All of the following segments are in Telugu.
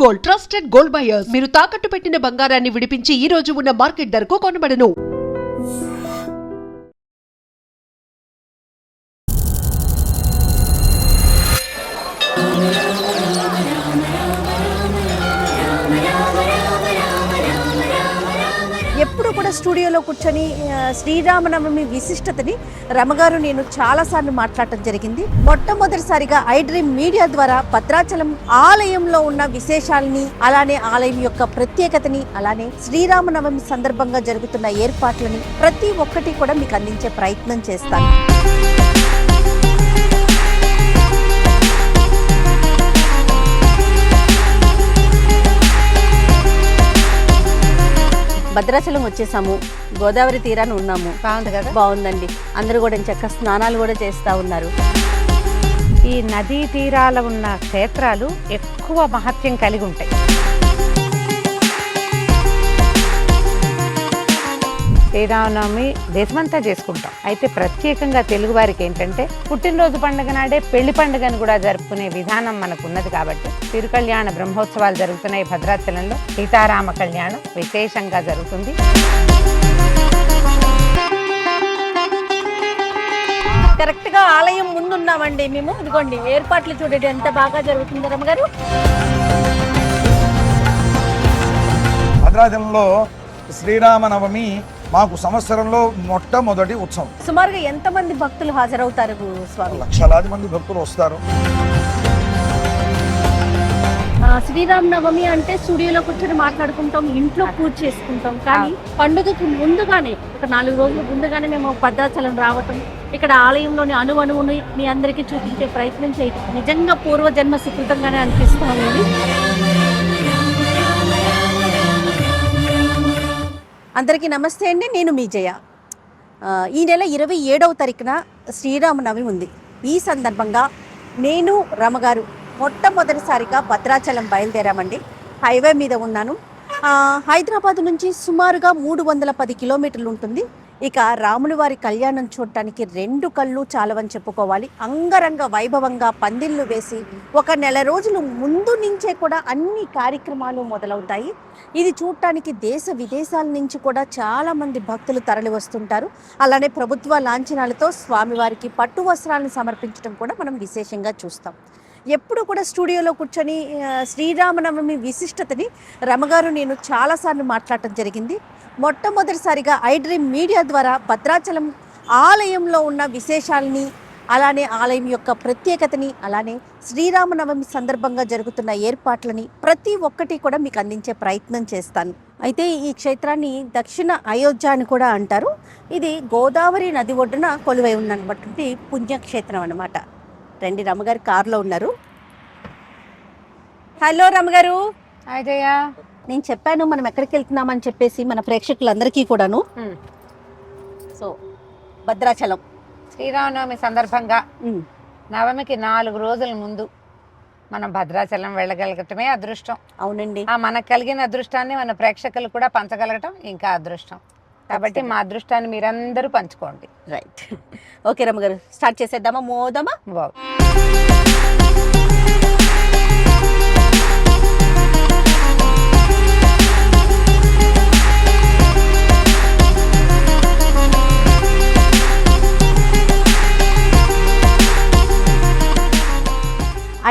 Gold, trusted gold buyers. మీరు తాకట్టు పెట్టిన బంగారాన్ని విడిపించి ఈ రోజు ఉన్న మార్కెట్ ధరకు కొనబడను. ఎప్పుడు కూడా స్టూడియోలో కూర్చొని శ్రీరామనవమి విశిష్టతని రమగారు నేను చాలాసార్లు మాట్లాడటం జరిగింది. మొట్టమొదటిసారిగా ఐ డ్రీమ్ మీడియా ద్వారా భద్రాచలం ఆలయంలో ఉన్న విశేషాలని, అలానే ఆలయం యొక్క ప్రత్యేకతని, అలానే శ్రీరామనవమి సందర్భంగా జరుగుతున్న ఏర్పాట్లని ప్రతి ఒక్కటి కూడా మీకు అందించే ప్రయత్నం చేస్తాను. భద్రాచలం వచ్చేసాము, గోదావరి తీరాన్ని ఉన్నాము. బాగుంది కదా? బాగుందండి. అందరూ కూడా చక్కగా స్నానాలు కూడా చేస్తూ ఉన్నారు. ఈ నదీ తీరాల ఉన్న క్షేత్రాలు ఎక్కువ మహత్యం కలిగి ఉంటాయి. శ్రీరామనవమి దేశమంతా చేసుకుంటాం. అయితే ప్రత్యేకంగా తెలుగు వారికి ఏంటంటే పుట్టినరోజు పండుగ నాడే పెళ్లి పండుగను కూడా జరుపుకునే విధానం మనకు ఉన్నది. కాబట్టి తిరుకళ్యాణ బ్రహ్మోత్సవాలు జరుగుతున్నాయి భద్రాచలంలో. సీతారామ కళ్యాణం విశేషంగా జరుగుతుంది. కరెక్ట్ గా ఆలయం ముందున్నామండి మేము. ఇదిగోండి ఏర్పాట్లు చూడండి ఎంత బాగా జరుగుతుంది రమ్మగారు. భద్రాచలంలో శ్రీరామనవమి మాకు సంవత్సరంలో మొట్టమొదటి ఉత్సవం. సుమారుగా ఎంతమంది భక్తులు హాజరవుతారు స్వామి? లక్షలాది మంది భక్తులు వస్తారు. శ్రీరామనవమి అంటే స్టూడియోలో కూర్చొని మాట్లాడుకుంటాం, ఇంట్లో పూజ చేసుకుంటాం. కానీ పండుగకు ముందుగానే ఒక 4 రోజుల ముందుగానే మేము భద్రాచలం రావటం, ఇక్కడ ఆలయంలోని అణువుని మీ అందరికీ చూపించే ప్రయత్నం చేయటం నిజంగా పూర్వజన్మ సుకృతంగానే అనిపిస్తామండి. అందరికీ నమస్తే అండి, నేను మీ జయ. ఈ నెల 27వ తారీఖున శ్రీరామనవమి ఉంది. ఈ సందర్భంగా నేను రమగారు మొట్టమొదటిసారిగా భద్రాచలం బయలుదేరామండి. హైవే మీద ఉన్నాను. హైదరాబాద్ నుంచి సుమారుగా 310 కిలోమీటర్లు ఉంటుంది. ఇక రాముల వారి కళ్యాణం చూడటానికి 2 కళ్ళు చాలవని చెప్పుకోవాలి. అంగరంగ వైభవంగా పందిళ్ళు వేసి 1 నెల రోజులు ముందు నుంచే కూడా అన్ని కార్యక్రమాలు మొదలవుతాయి. ఇది చూడటానికి దేశ విదేశాల నుంచి కూడా చాలామంది భక్తులు తరలి వస్తుంటారు. అలానే ప్రభుత్వ లాంఛనాలతో స్వామివారికి పట్టు వస్త్రాలను సమర్పించడం కూడా మనం విశేషంగా చూస్తాం. ఎప్పుడు కూడా స్టూడియోలో కూర్చొని శ్రీరామనవమి విశిష్టతని రమగారు నేను చాలాసార్లు మాట్లాడటం జరిగింది. మొట్టమొదటిసారిగా ఐ డ్రీమ్ మీడియా ద్వారా భద్రాచలం ఆలయంలో ఉన్న విశేషాలని, అలానే ఆలయం యొక్క ప్రత్యేకతని, అలానే శ్రీరామనవమి సందర్భంగా జరుగుతున్న ఏర్పాట్లని ప్రతి ఒక్కటి కూడా మీకు అందించే ప్రయత్నం చేస్తాను. అయితే ఈ క్షేత్రాన్ని దక్షిణ అయోధ్య అని కూడా అంటారు. ఇది గోదావరి నది ఒడ్డున కొలువై ఉన్నటువంటి పుణ్యక్షేత్రం అన్నమాట. రండి, రమగారు కారులో ఉన్నారు. హలో రమగారు. హాయ్ జయ. నేను చెప్పాను మనం ఎక్కడికి వెళ్తున్నామని చెప్పేసి మన ప్రేక్షకులందరికీ కూడాను. సో భద్రాచలం శ్రీరామనవమి సందర్భంగా నవమికి 4 రోజుల ముందు మనం భద్రాచలం వెళ్ళగలగటమే అదృష్టం. అవునండి. మనకు కలిగిన అదృష్టాన్ని మన ప్రేక్షకులు కూడా పంచగలగటం ఇంకా అదృష్టం. కాబట్టి మా అదృష్టాన్ని మీరందరూ పంచుకోండి. రైట్. ఓకే రమగారు, స్టార్ట్ చేసేద్దామా? మోదమా? బాగు.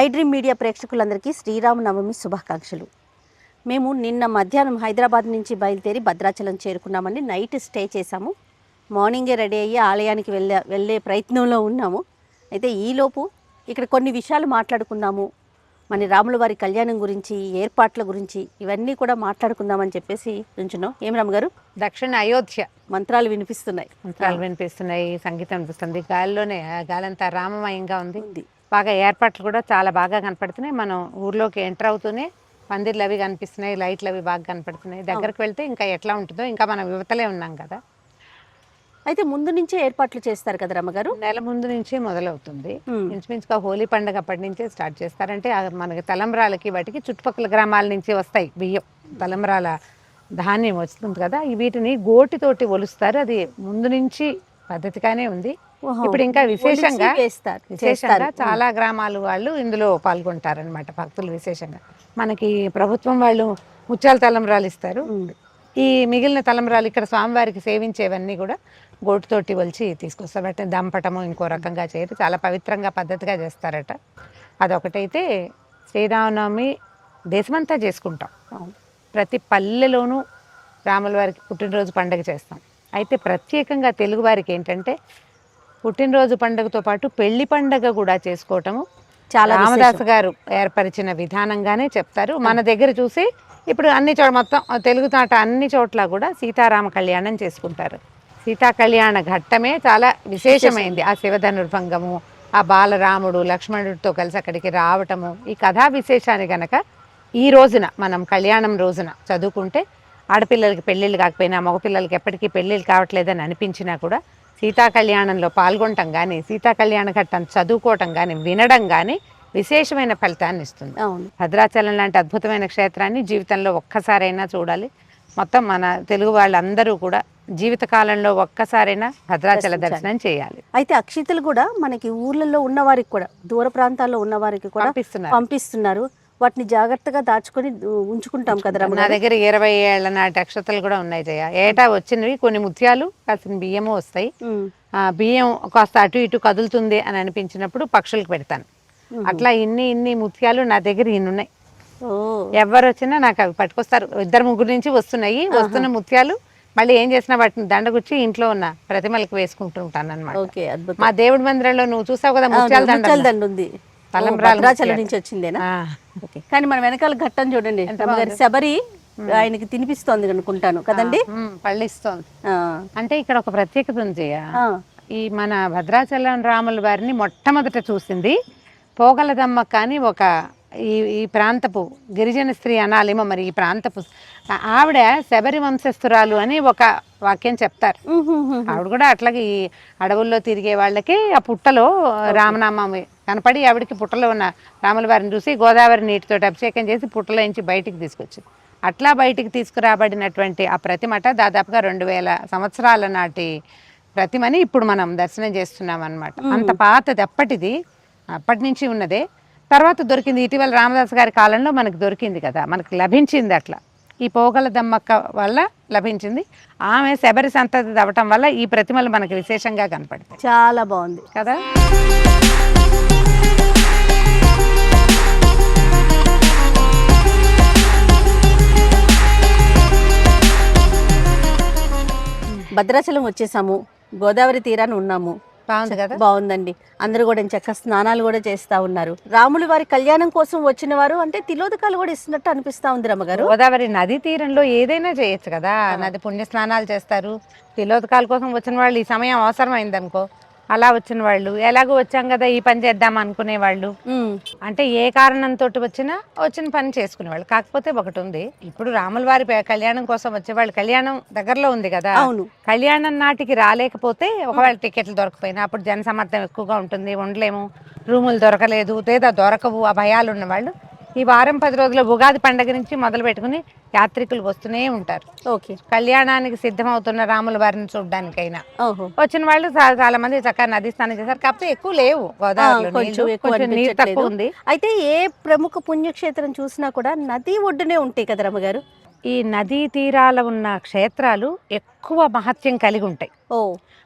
ఐ డ్రీమ్ మీడియా ప్రేక్షకులందరికీ శ్రీరామనవమి శుభాకాంక్షలు. మేము నిన్న మధ్యాహ్నం హైదరాబాద్ నుంచి బయలుదేరి భద్రాచలం చేరుకున్నామండి. నైట్ స్టే చేసాము. మార్నింగే రెడీ అయ్యి ఆలయానికి వెళ్ళే ప్రయత్నంలో ఉన్నాము. అయితే ఈలోపు ఇక్కడ కొన్ని విషయాలు మాట్లాడుకుందాము. మన రాముల వారి కళ్యాణం గురించి, ఏర్పాట్ల గురించి ఇవన్నీ కూడా మాట్లాడుకుందామని చెప్పేసి నుంచున్నాం. ఏం రామగారు? దక్షిణ అయోధ్య మంత్రాలు వినిపిస్తున్నాయి. సంగీతం వినిపిస్తుంది. గాలిలోనే గాలంతా రామమయంగా ఉంది. బాగా ఏర్పాట్లు కూడా చాలా బాగా కనపడుతున్నాయి. మనం ఊర్లోకి ఎంటర్ అవుతూనే పందిర్లు అవి కనిపిస్తున్నాయి, లైట్లు అవి బాగా కనపడుతున్నాయి. దగ్గరకు వెళ్తే ఇంకా ఎట్లా ఉంటుందో, ఇంకా మనం యువతలే ఉన్నాం కదా. అయితే ముందు నుంచే ఏర్పాట్లు చేస్తారు కదా రమ్మగారు? నెల ముందు నుంచే మొదలవుతుంది. ఇంచుమించుగా హోలీ పండుగ అప్పటి నుంచే స్టార్ట్ చేస్తారంటే మనకి తలంబ్రాలకి వాటికి చుట్టుపక్కల గ్రామాల నుంచి వస్తాయి బియ్యం, తలంబ్రాల ధాన్యం వస్తుంది కదా. వీటిని గోటితోటి ఒలుస్తారు. అది ముందు నుంచి పద్ధతిగానే ఉంది. ఇప్పుడు ఇంకా విశేషంగా చాలా గ్రామాలు వాళ్ళు ఇందులో పాల్గొంటారనమాట, భక్తులు విశేషంగా. మనకి ప్రభుత్వం వాళ్ళు ముత్యాల తలంబ్రాలు ఇస్తారు. ఈ మిగిలిన తలంబ్రాలు ఇక్కడ స్వామివారికి సేవించేవన్నీ కూడా గోటుతోటి వలిచి తీసుకొస్తారు. బట్ దంపటము ఇంకో రకంగా చేయరు, చాలా పవిత్రంగా పద్ధతిగా చేస్తారట. అదొకటైతే శ్రీరామనవమి దేశమంతా చేసుకుంటాం. ప్రతి పల్లెలోనూ రాముల వారికి పుట్టినరోజు పండుగ చేస్తాం. అయితే ప్రత్యేకంగా తెలుగు వారికి ఏంటంటే పుట్టినరోజు పండుగతో పాటు పెళ్లి పండుగ కూడా చేసుకోవటము చాలా రామదాస్ గారు ఏర్పరిచిన విధానంగానే చెప్తారు. మన దగ్గర చూసి ఇప్పుడు అన్ని చోట్ల మొత్తం తెలుగు తాట అన్ని చోట్ల కూడా సీతారామ కళ్యాణం చేసుకుంటారు. సీతా కళ్యాణ ఘట్టమే చాలా విశేషమైంది. ఆ శివధనుర్భంగము, ఆ బాలరాముడు లక్ష్మణుడితో కలిసి అక్కడికి రావటము, ఈ కథా విశేషాన్ని గనక ఈ రోజున మనం కళ్యాణం రోజున చదువుకుంటే ఆడపిల్లలకి పెళ్ళిళ్ళు కాకపోయినా మగపిల్లలకి ఎప్పటికీ పెళ్ళిళ్ళు కావట్లేదని అనిపించినా కూడా సీతా కళ్యాణంలో పాల్గొనటం కానీ సీతా కళ్యాణ ఘట్టం చదువుకోవటం కానీ వినడం కానీ విశేషమైన ఫలితాన్ని ఇస్తుంది. భద్రాచలం లాంటి అద్భుతమైన క్షేత్రాన్ని జీవితంలో ఒక్కసారైనా చూడాలి. మొత్తం మన తెలుగు వాళ్ళందరూ కూడా జీవితకాలంలో ఒక్కసారైనా భద్రాచల దర్శనం చేయాలి. అయితే అక్షితలు కూడా మనకి ఊర్లలో ఉన్న వారికి కూడా దూర ప్రాంతాల్లో ఉన్న వారికి కూడా పంపిస్తున్నారు. వాటిని జాగ్రత్తగా దాచుకొని ఉంచుకుంటాం కదా. నా దగ్గర 20 ఏళ్ల నాటి అక్షతలు కూడా ఉన్నాయి జయ. ఏటా వచ్చినవి కొన్ని ముత్యాలు కాసిన బియ్యము వస్తాయి. బియ్యం కాస్త అటు ఇటు కదులుతుంది అని అనిపించినప్పుడు పక్షులకు పెడతాను. అట్లా ఇన్ని ముత్యాలు నా దగ్గర ఉన్నాయి. ఎవరు వచ్చినా నాకు అవి పట్టుకొస్తారు. 2-3 నుంచి వస్తున్నాయి. వస్తున్న ముత్యాలు మళ్ళీ ఏం చేసినా వాటిని దండగుచ్చి ఇంట్లో ఉన్న ప్రతిమలకు వేసుకుంటూ ఉంటాను అనమాట. మా దేవుడి మందిరంలో నువ్వు చూసావు కదా ముత్యాల దండ ఉంది. భద్రాచలం నుంచి వచ్చిందేనా? కానీ మన వెనకాల ఘట్టం చూడండి, శబరి ఆయనకి తినిపిస్తోంది అనుకుంటాను కదండి, పళ్ళిస్తోంది. అంటే ఇక్కడ ఒక ప్రత్యేకత ఉంది. ఈ మన భద్రాచలం రాముల వారిని మొట్టమొదట చూసింది పోగలదమ్మ కానీ ఒక ఈ ప్రాంతపు గిరిజన స్త్రీ అనాలేమో మరి. ఈ ప్రాంతపు ఆవిడ శబరి వంశస్థురాలు అని ఒక వాక్యం చెప్తారు. ఆవిడ కూడా అట్లాగే ఈ అడవుల్లో తిరిగే వాళ్ళకి ఆ పుట్టలో రామనామం కనపడి ఆవిడకి పుట్టలో ఉన్న రాముల వారిని చూసి గోదావరి నీటితో అభిషేకం చేసి పుట్టలో నుంచి బయటికి తీసుకొచ్చింది. అట్లా బయటికి తీసుకురాబడినటువంటి ఆ ప్రతిమట దాదాపుగా 2000 సంవత్సరాల నాటి ప్రతిమని ఇప్పుడు మనం దర్శనం చేస్తున్నాం అనమాట. అంత పాతది, అప్పటి నుంచి ఉన్నదే. తర్వాత దొరికింది ఇటీవల రామదాస్ గారి కాలంలో మనకు దొరికింది కదా, మనకు లభించింది. అట్లా ఈ పోగల దమ్మక్క వల్ల లభించింది. ఆమె శబరి సంతతి అవ్వటం వల్ల ఈ ప్రతిమలు మనకు విశేషంగా కనపడతాయి. చాలా బాగుంది కదా. భద్రాచలం వచ్చేసాము, గోదావరి తీరాన్ని ఉన్నాము. బాగుంది కదా, బాగుందండి. అందరూ కూడా చక్కగా స్నానాలు కూడా చేస్తా ఉన్నారు. రాములు వారి కళ్యాణం కోసం వచ్చిన వారు అంటే తిలోదకాలు కూడా ఇస్తున్నట్టు అనిపిస్తా ఉంది రమ్మగారు. గోదావరి నది తీరంలో ఏదైనా చేయొచ్చు కదా, నది పుణ్య స్నానాలు చేస్తారు. తిలోదకాల కోసం వచ్చిన వాళ్ళు ఈ సమయం అవసరమైంది అనుకో, అలా వచ్చిన వాళ్ళు ఎలాగో వచ్చాం కదా ఈ పని చేద్దాం అనుకునే వాళ్ళు, అంటే ఏ కారణంతో వచ్చిన పని చేసుకునేవాళ్ళు. కాకపోతే ఒకటి ఉంది, ఇప్పుడు రాముల వారి కళ్యాణం కోసం వచ్చేవాళ్ళు కళ్యాణం దగ్గరలో ఉంది కదా, కళ్యాణం నాటికి రాలేకపోతే ఒకవేళ టికెట్లు దొరకపోయినా అప్పుడు జనసమర్థం ఎక్కువగా ఉంటుంది, ఉండలేము, రూములు దొరకలేదు లేదా దొరకవు, ఆ భయాలు ఉన్నవాళ్ళు ఈ వారం 10 రోజుల ఉగాది పండుగ నుంచి మొదలు పెట్టుకుని యాత్రికులు వస్తూనే ఉంటారు. కళ్యాణానికి సిద్ధమవుతున్న రాముల వారిని చూడడానికైనా వచ్చిన వాళ్ళు చాలా మంది చక్కగా నది స్నానం చేశారు. కాకపోతే ఎక్కువ లేవు గోదావరిలో, నీరు తక్కువ ఉంది. అయితే ఏ ప్రముఖ పుణ్యక్షేత్రం చూసినా కూడా నది ఒడ్డునే ఉంటాయి కదా రమ్మగారు. ఈ నదీ తీరాల ఉన్న క్షేత్రాలు ఎక్కువ మహత్యం కలిగి ఉంటాయి.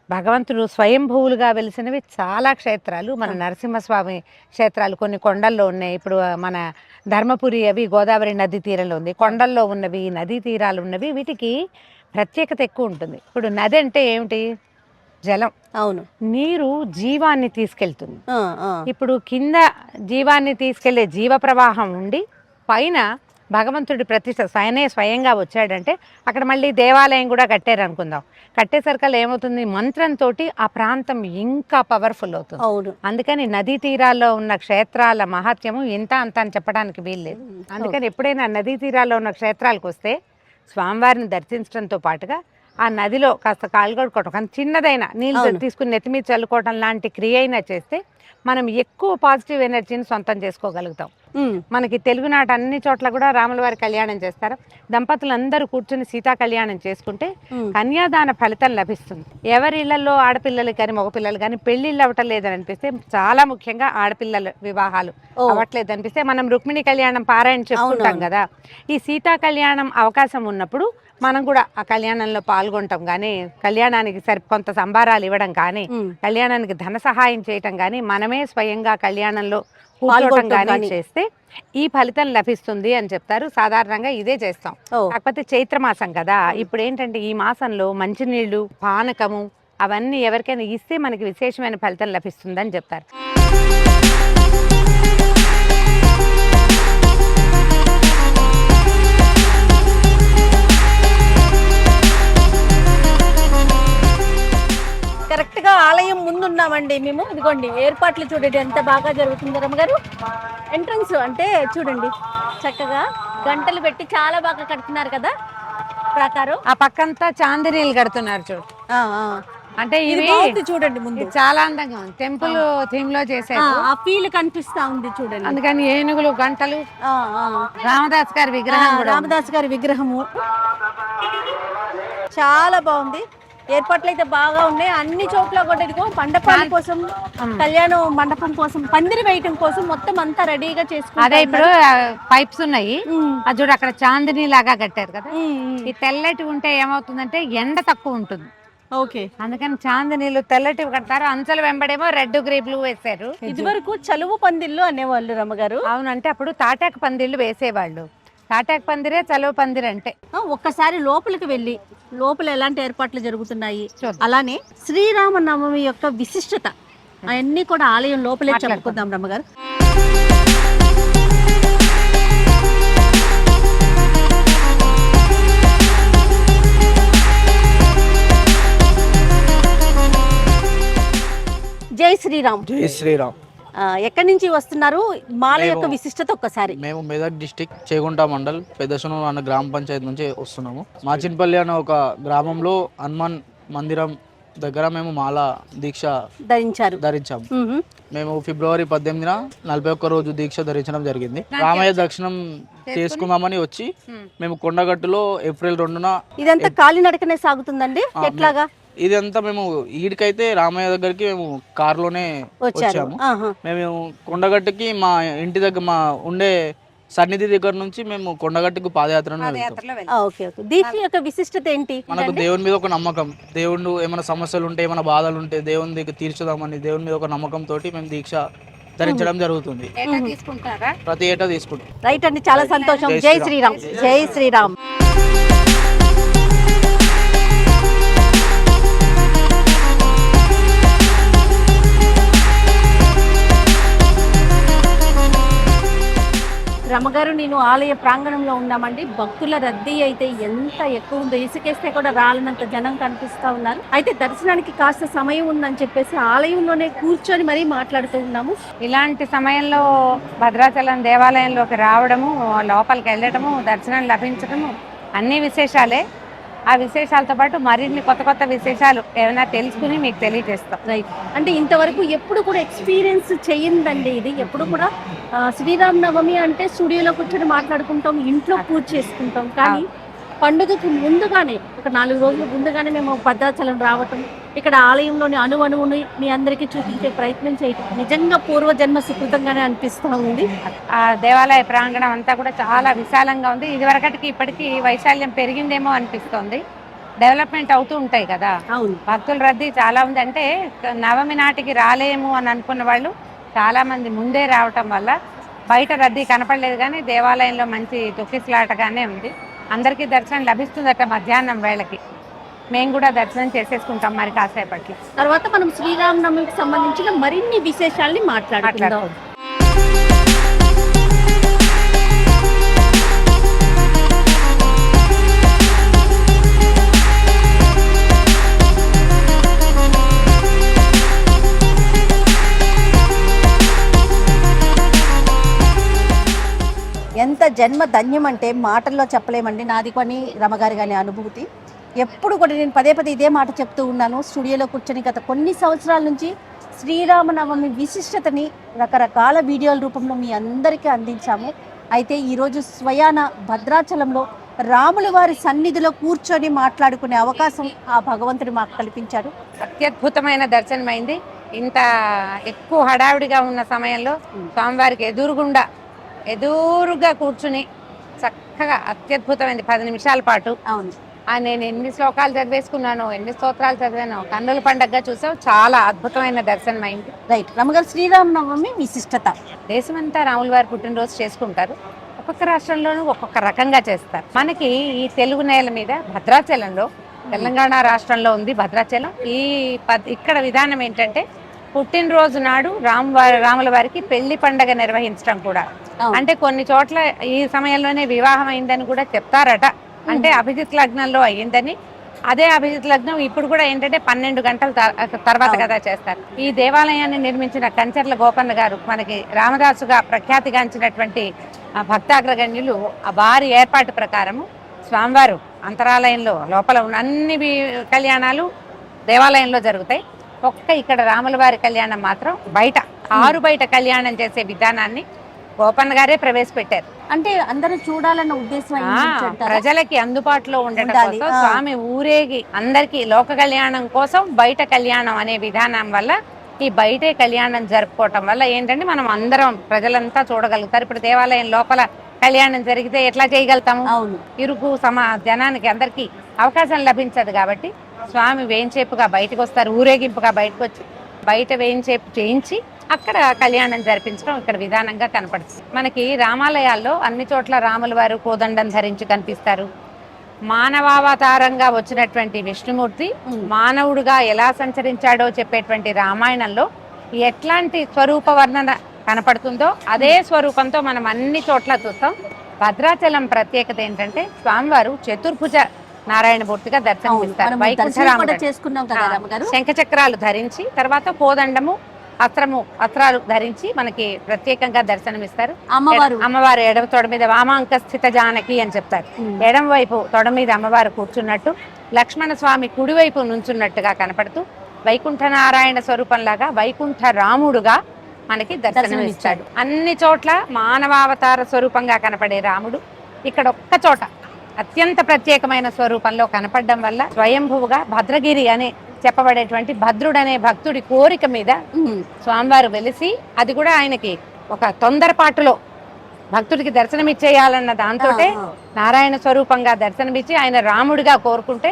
భగవంతుడు స్వయంభూవులుగా వెలిసినవి చాలా క్షేత్రాలు. మన నరసింహస్వామి క్షేత్రాలు కొన్ని కొండల్లో ఉన్నాయి. ఇప్పుడు మన ధర్మపురి అవి గోదావరి నదీ తీరంలో ఉంది. కొండల్లో ఉన్నవి, నదీ తీరాలు ఉన్నవి, వీటికి ప్రత్యేకత ఎక్కువ ఉంటుంది. ఇప్పుడు నది అంటే ఏమిటి? జలం. అవును, నీరు జీవాన్ని తీసుకెళ్తుంది. ఇప్పుడు కింద జీవాన్ని తీసుకెళ్లే జీవ ప్రవాహం ఉండి పైన భగవంతుడి ప్రతిష్ట స్వయంగా వచ్చాడంటే అక్కడ మళ్ళీ దేవాలయం కూడా కట్టారు అనుకుందాం. కట్టేసరికల్లా ఏమవుతుంది, మంత్రంతో ఆ ప్రాంతం ఇంకా పవర్ఫుల్ అవుతుంది. అందుకని నదీ తీరాల్లో ఉన్న క్షేత్రాల మహత్యము ఇంత అంత అని చెప్పడానికి వీల్లేదు. అందుకని ఎప్పుడైనా నదీ తీరాల్లో ఉన్న క్షేత్రాలకు వస్తే స్వామివారిని దర్శించడంతో పాటుగా ఆ నదిలో కాస్త కాళ్ళు కడుక్కోవటం, కానీ చిన్నదైనా నీళ్ళు తీసుకుని నెత్తిమీద చల్లుకోవటం లాంటి క్రియ అయినా చేస్తే మనం ఎక్కువ పాజిటివ్ ఎనర్జీని సొంతం చేసుకోగలుగుతాం. మనకి తెలుగునాట అన్ని చోట్ల కూడా రాముల వారి కళ్యాణం చేస్తారు. దంపతులందరూ కూర్చుని సీతా కళ్యాణం చేసుకుంటే కన్యాదాన ఫలితం లభిస్తుంది. ఎవరి ఇళ్లలో ఆడపిల్లలు కానీ మగపిల్లలు కానీ పెళ్లిళ్ళు అవ్వటం లేదని అనిపిస్తే, చాలా ముఖ్యంగా ఆడపిల్లల వివాహాలు అవ్వట్లేదు అనిపిస్తే మనం రుక్మిణి కళ్యాణం పారాయణ చెప్పుకుంటాం కదా. ఈ సీతా కళ్యాణం అవకాశం ఉన్నప్పుడు మనం కూడా ఆ కళ్యాణంలో పాల్గొంటాం కానీ, కళ్యాణానికి కొంత సంభారాలు ఇవ్వడం కానీ, కళ్యాణానికి ధన సహాయం చేయటం కానీ, మనమే స్వయంగా కళ్యాణంలో కూర్చోవటం కానీ చేస్తే ఈ ఫలితం లభిస్తుంది అని చెప్తారు. సాధారణంగా ఇదే చేస్తాం. కాకపోతే చైత్రమాసం కదా, ఇప్పుడు ఏంటంటే ఈ మాసంలో మంచినీళ్లు, పానకము అవన్నీ ఎవరికైనా ఇస్తే మనకి విశేషమైన ఫలితం లభిస్తుంది అని చెప్తారు. కరెక్ట్ గా ఆలయం ముందున్నామండి మేము. ఇదిగోండి ఏర్పాట్లు చూడండి ఎంత బాగా జరుగుతుంది రమ్మగారు. ఎంట్రన్స్ అంటే చూడండి చక్కగా గంటలు పెట్టి చాలా బాగా కడుతున్నారు కదా ప్రకారం. ఆ పక్కంతా చాందినీలు కడుతున్నారు చూడు. అంటే ఇది చూడండి ముందు చాలా అందంగా ఉంది. టెంపుల్ థీమ్ లో చేశారు. ఆ ఫీల్ కనిపిస్తా ఉంది చూడండి. అందుకని ఏనుగులు, గంటలు, రామదాస్ గారి విగ్రహం, రామదాస్ గారి విగ్రహము చాలా బాగుంది. ఏర్పాట్లు అయితే బాగా ఉన్నాయి అన్ని చోట్ల. కూడా ఇదిగో మండపాల కోసం, కళ్యాణ మండపం కోసం, పందిరి వేయటం కోసం మొత్తం అంతా రెడీగా చేసుకున్నారు. అదే ఇప్పుడు పైప్స్ ఉన్నాయి, అది చూడు అక్కడ చాందిని లాగా కట్టారు కదా. ఈ తెల్లటి ఉంటే ఏమవుతుందంటే ఎండ తక్కువ ఉంటుంది. ఓకే, అందుకని చాందినీలు తెల్లటివి కడతారు. అంచలు వెంబడేమో రెడ్ గ్రే బ్లూ వేశారు. ఇది వరకు చలువు పందిళ్ళు అనేవాళ్ళు రమ్మగారు. అవునంటే అప్పుడు తాటాకు పందిళ్ళు వేసేవాళ్ళు. తాటాకు పందిరే చలువ పందిరి అంటే. ఒక్కసారి లోపలికి వెళ్ళి లోపల ఎలాంటి ఏర్పాట్లు జరుగుతున్నాయి, అలానే శ్రీరామనవమి యొక్క విశిష్టత అవన్నీ కూడా ఆలయం లోపలే చెప్పుకుందాం రమ్మగారు. జై శ్రీరామ్. జై శ్రీరామ్. ఎక్కడి నుంచి వస్తున్నారు? మాల యొక్క విశిష్టత ఒక్కసారి. మేము మెదక్ డిస్టిక్ చేగుంట మండల్ పెద్దసనూరు అన్న గ్రామ పంచాయతీ నుంచి వస్తున్నాము. మాచిన్పల్లి అనే ఒక గ్రామంలో హనుమాన్ మందిరం దగ్గర మేము మాల దీక్ష ధరించాము. మేము ఫిబ్రవరి 18న 41 రోజు దీక్ష ధరించడం జరిగింది. రామయ్య దర్శనం చేసుకుందామని వచ్చి మేము కొండగట్టులో ఏప్రిల్ 2న. ఇదంతా కాలినడకనే సాగుతుందండి ఎట్లాగా? ఇదంతా మేము ఈడికైతే రామయ్య దగ్గరికి మేము కారులోనే వచ్చాము. మేము కొండగట్టుకి మా ఇంటి దగ్గర మా ఉండే సన్నిధి దగ్గర నుంచి మేము కొండగట్టుకు పాదయాత్రను దీక్ష యొక్క విశిష్టత ఏంటి? మనకు దేవుని మీద ఒక నమ్మకం. దేవుడు ఏమైనా సమస్యలు ఉంటే, ఏమైనా బాధలు ఉంటే దేవుని దగ్గర తీర్చుదామని దేవుని మీద ఒక నమ్మకం తోటి మేము దీక్ష ధరించడం జరుగుతుంది. ప్రతి ఏటా తీసుకుంటాం. రైట్ అండి, చాలా సంతోషం. జై శ్రీరామ్. జై శ్రీరామ్. రమ్మగారు, నేను ఆలయ ప్రాంగణంలో ఉన్నామండి. భక్తుల రద్దీ అయితే ఎంత ఎక్కువ ఉందో, ఇసుకేస్తే కూడా రాలనంత జనం కనిపిస్తూ ఉన్నారు. అయితే దర్శనానికి కాస్త సమయం ఉందని చెప్పేసి ఆలయంలోనే కూర్చొని మరీ మాట్లాడుతూ ఉన్నాము. ఇలాంటి సమయంలో భద్రాచలం దేవాలయంలోకి రావడము, లోపలికి వెళ్ళడము, దర్శనం లభించడము అన్ని విశేషాలే. ఆ విశేషాలతో పాటు మరిన్ని కొత్త కొత్త విశేషాలు ఏమైనా తెలుసుకుని మీకు తెలియజేస్తాం. రైట్. అంటే ఇంతవరకు ఎప్పుడు కూడా ఎక్స్పీరియన్స్ చెయ్యిందండి ఇది. ఎప్పుడు కూడా శ్రీరామనవమి అంటే స్టూడియోలో కూర్చొని మాట్లాడుకుంటాం, ఇంట్లో పూజ చేసుకుంటాం. కానీ పండుగకు ముందుగానే ఒక 4 రోజుల ముందుగానే మేము భద్రాచలం రావటం, ఇక్కడ ఆలయంలోని అణువుని మీ అందరికీ చూపించే ప్రయత్నం చేయటం నిజంగా పూర్వజన్మ సుకృతంగానే అనిపిస్తూ ఉంది. ఆ దేవాలయ ప్రాంగణం అంతా కూడా చాలా విశాలంగా ఉంది. ఇదివరకటికి ఇప్పటికీ వైశాల్యం పెరిగిందేమో అనిపిస్తోంది. డెవలప్మెంట్ అవుతూ ఉంటాయి కదా. అవును, భక్తుల రద్దీ చాలా ఉంది. అంటే నవమి నాటికి రాలేము అని అనుకున్న వాళ్ళు చాలా మంది ముందే రావటం వల్ల బయట రద్దీ కనపడలేదు. కానీ దేవాలయంలో మంచి తొక్కిసలాటగానే ఉంది. అందరికీ దర్శనం లభిస్తుందట మధ్యాహ్నం వేళకి. మేము కూడా దర్శనం చేసేసుకుంటాం మరి కాసేపట్లో. తర్వాత మనం శ్రీరామనవమికి సంబంధించిన మరిన్ని విశేషాలని మాట్లాడుకుందాం. ఎంత జన్మ ధన్యం అంటే మాటల్లో చెప్పలేమండి. నాది కొని రమగారి గారి అనుభూతి. ఎప్పుడు కూడా నేను పదే పదే ఇదే మాట చెప్తూ ఉన్నాను. స్టూడియోలో కూర్చొని గత కొన్ని సంవత్సరాల నుంచి శ్రీరామనవమి విశిష్టతని రకరకాల వీడియోల రూపంలో మీ అందరికీ అందించాము. అయితే ఈరోజు స్వయాన భద్రాచలంలో రాముల వారి సన్నిధిలో కూర్చొని మాట్లాడుకునే అవకాశం ఆ భగవంతుడు మాకు కల్పించాడు. అత్యద్భుతమైన దర్శనమైంది. ఇంత ఎక్కువ హడావిడిగా ఉన్న సమయంలో స్వామివారికి ఎదురుగా కూర్చుని చక్కగా అత్యద్భుతమైంది 10 నిమిషాల పాటు. అవును, నేను ఎన్ని శ్లోకాలు చదివేసుకున్నాను, ఎన్ని స్తోత్రాలు చదివాను, కన్నుల పండగగా చూసావు. చాలా అద్భుతమైన దర్శనం అయింది. రైట్. రమగారు, శ్రీరామనవమి విశిష్టత. దేశమంతా రాముల వారి పుట్టినరోజు చేసుకుంటారు. ఒక్కొక్క రాష్ట్రంలోనూ ఒక్కొక్క రకంగా చేస్తారు. మనకి ఈ తెలుగు నేల మీద భద్రాచలంలో, తెలంగాణ రాష్ట్రంలో ఉంది భద్రాచలం. ఇక్కడ విధానం ఏంటంటే పుట్టినరోజు నాడు రాముల వారికి పెళ్లి పండగ నిర్వహించడం కూడా. అంటే కొన్ని చోట్ల ఈ సమయంలోనే వివాహం అయిందని కూడా చెప్తారట. అంటే అభిజిత్ లగ్నంలో అయ్యిందని. అదే అభిజిత్ లగ్నం ఇప్పుడు కూడా ఏంటంటే 12 గంటల తర్వాత కదా చేస్తారు. ఈ దేవాలయాన్ని నిర్మించిన కంచర్ల గోపన్న గారు మనకి రామదాసుగా ప్రఖ్యాతిగాంచినటువంటి భక్తాగ్రగణ్యులు వారి ఏర్పాటు ప్రకారము స్వామివారు అంతరాలయంలో లోపల ఉన్న అన్ని కళ్యాణాలు దేవాలయంలో జరుగుతాయి. ఇక్కడ రాముల వారి కళ్యాణం మాత్రం బయట బయట కళ్యాణం చేసే విధానాన్ని గోపన్న గారే ప్రవేశపెట్టారు. అంటే అందరూ చూడాలన్న ఉద్దేశం ప్రజలకి అందుబాటులో ఉండటం కోసం స్వామి ఊరేగి అందరికి లోక కళ్యాణం కోసం బయట కళ్యాణం అనే విధానం వల్ల ఈ బయటే కళ్యాణం జరుపుకోవటం వల్ల ఏంటంటే మనం అందరం ప్రజలంతా చూడగలుగుతారు. ఇప్పుడు దేవాలయం లోపల కళ్యాణం జరిగితే ఎట్లా చేయగలుగుతాము? ఇరుకు జనానికి అందరికి అవకాశం లభించదు. కాబట్టి స్వామి వేయించేపుగా బయటకు వస్తారు, ఊరేగింపుగా బయటకు వచ్చి బయట వేయించేపు చేయించి అక్కడ కళ్యాణం జరిపించడం ఇక్కడ విధానంగా కనపడుతుంది. మనకి రామాలయాల్లో అన్ని చోట్ల రాముల వారు కోదండం ధరించి కనిపిస్తారు. మానవావతారంగా వచ్చినటువంటి విష్ణుమూర్తి మానవుడుగా ఎలా సంచరించాడో చెప్పేటువంటి రామాయణంలో ఎట్లాంటి స్వరూప వర్ణన కనపడుతుందో అదే స్వరూపంతో మనం అన్ని చోట్ల చూస్తాం. భద్రాచలం ప్రత్యేకత ఏంటంటే స్వామివారు చతుర్భుజ నారాయణమూర్తిగా దర్శనమిస్తారు. వైకుంఠరాముడు శంఖచక్రాలు ధరించి, తర్వాత కోదండము అస్త్రాలు ధరించి మనకి ప్రత్యేకంగా దర్శనమిస్తారు. అమ్మవారు ఎడమ తొడ మీద వామాంక స్థిత జానకి అని చెప్తారు. ఎడమ వైపు తొడ మీద అమ్మవారు కూర్చున్నట్టు, లక్ష్మణ స్వామి కుడివైపు నుంచున్నట్టుగా కనపడుతూ వైకుంఠ నారాయణ స్వరూపంలాగా వైకుంఠ రాముడుగా మనకి దర్శనమిస్తాడు. అన్ని చోట్ల మానవావతార స్వరూపంగా కనపడే రాముడు ఇక్కడ ఒక్క చోట అత్యంత ప్రత్యేకమైన స్వరూపంలో కనపడడం వల్ల స్వయంభువుగా భద్రగిరి అనే చెప్పబడేటువంటి భద్రుడనే భక్తుడి కోరిక మీద స్వామివారు వెలిసి, అది కూడా ఆయనకి ఒక తొందరపాటులో భక్తుడికి దర్శనమిచ్చేయాలన్న దాంతో నారాయణ స్వరూపంగా దర్శనమిచ్చి ఆయన రాముడిగా కోరుకుంటే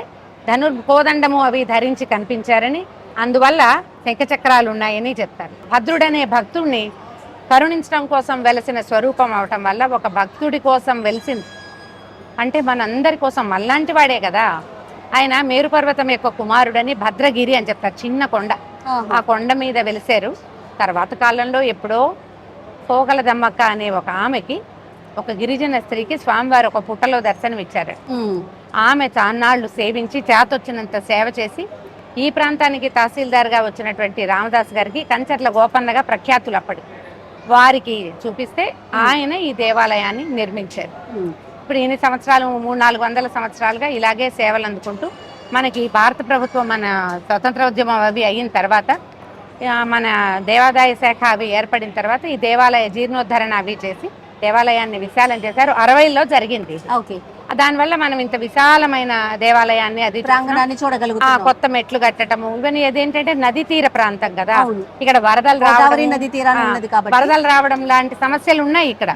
కోదండము అవి ధరించి కనిపించారని, అందువల్ల శంఖచక్రాలు ఉన్నాయని చెప్తారు. భద్రుడనే భక్తుడిని కరుణించడం కోసం వెలసిన స్వరూపం అవటం వల్ల ఒక భక్తుడి కోసం వెలిసింది. అంటే మనందరి కోసం మళ్ళాంటి వాడే కదా ఆయన. మేరుపర్వతం యొక్క కుమారుడని భద్రగిరి అని చెప్తారు. చిన్న కొండ, ఆ కొండ మీద వెలిసారు. తర్వాత కాలంలో ఎప్పుడో పోగల దమ్మక్క అనే ఒక ఆమెకి, ఒక గిరిజన స్త్రీకి స్వామివారు ఒక పుట్టలో దర్శనం ఇచ్చారు. ఆమె చాన్నాళ్లు సేవించి చేతొచ్చినంత సేవ చేసి ఈ ప్రాంతానికి తహసీల్దార్గా వచ్చినటువంటి రామదాస్ గారికి కంచర్ల గోపన్నగా ప్రఖ్యాతులు అప్పటి వారికి చూపిస్తే ఆయన ఈ దేవాలయాన్ని నిర్మించారు. ఇప్పుడు ఎన్ని సంవత్సరాలు, 300-400 సంవత్సరాలుగా ఇలాగే సేవలు అందుకుంటూ మనకి భారత ప్రభుత్వం మన స్వతంత్రోద్యమం అవి అయిన తర్వాత, మన దేవాదాయ శాఖ అవి ఏర్పడిన తర్వాత ఈ దేవాలయ జీర్ణోద్ధరణ అవి చేసి దేవాలయాన్ని విశాలం చేశారు. 60లో జరిగింది. దానివల్ల మనం ఇంత విశాలమైన దేవాలయాన్ని అది చూడగలుగుతాం. కొత్త మెట్లు కట్టడము ఇవన్నీ అదేంటంటే నదీ తీర ప్రాంతం కదా, ఇక్కడ వరదలు రావడం లాంటి సమస్యలు ఉన్నాయి ఇక్కడ.